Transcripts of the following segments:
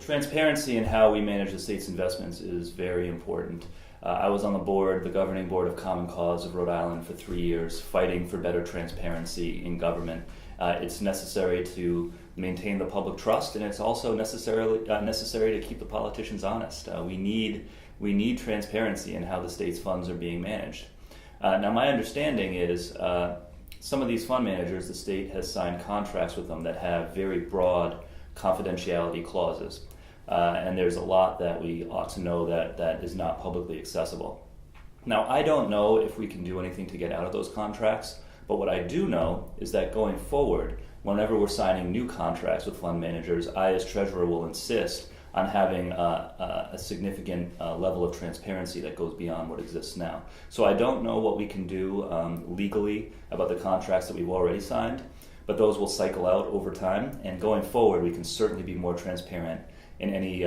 transparency in how we manage the state's investments is very important. I was on the governing board of Common Cause of Rhode Island for 3 years, fighting for better transparency in government. It's necessary to maintain the public trust, and it's also necessary to keep the politicians honest. We need transparency in how the state's funds are being managed. Now, my understanding is some of these fund managers, the state has signed contracts with them that have very broad confidentiality clauses. And there's a lot that we ought to know that is not publicly accessible. Now, I don't know if we can do anything to get out of those contracts, but what I do know is that going forward, whenever we're signing new contracts with fund managers, I as treasurer will insist on having a significant level of transparency that goes beyond what exists now. So I don't know what we can do legally about the contracts that we've already signed, but those will cycle out over time, and going forward, we can certainly be more transparent in any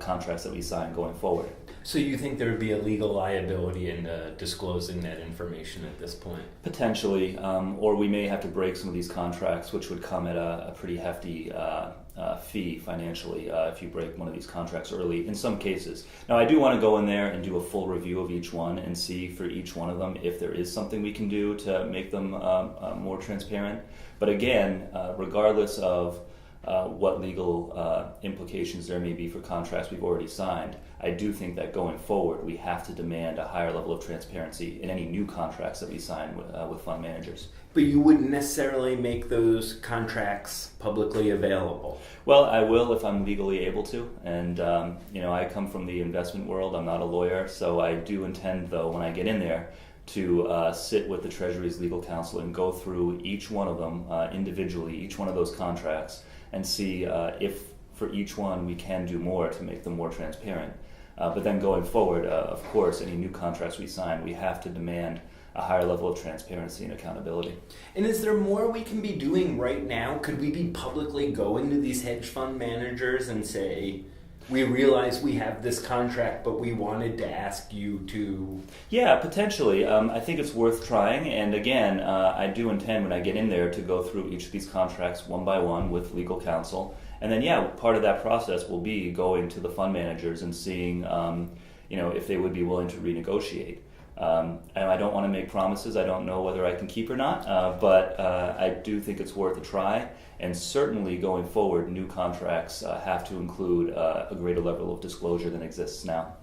contracts that we sign going forward. So you think there would be a legal liability in disclosing that information at this point? Potentially, or we may have to break some of these contracts, which would come at a pretty hefty fee financially if you break one of these contracts early in some cases. Now, I do want to go in there and do a full review of each one and see for each one of them if there is something we can do to make them more transparent. But again, regardless of what legal implications there may be for contracts we've already signed, I do think that going forward we have to demand a higher level of transparency in any new contracts that we sign with fund managers. But you wouldn't necessarily make those contracts publicly available? Well, I will if I'm legally able to, and I come from the investment world. I'm not a lawyer, so I do intend, though, when I get in there, to sit with the Treasury's legal counsel and go through each one of them individually, each one of those contracts, and see if for each one we can do more to make them more transparent. But then going forward, of course, any new contracts we sign, we have to demand a higher level of transparency and accountability. And is there more we can be doing right now? Could we be publicly going to these hedge fund managers and say, we realize we have this contract, but we wanted to ask you to... Yeah, potentially. I think it's worth trying. And again, I do intend when I get in there to go through each of these contracts one by one with legal counsel. And then, part of that process will be going to the fund managers and seeing, if they would be willing to renegotiate. And I don't want to make promises. I don't know whether I can keep or not, but I do think it's worth a try. And certainly going forward, new contracts have to include a greater level of disclosure than exists now.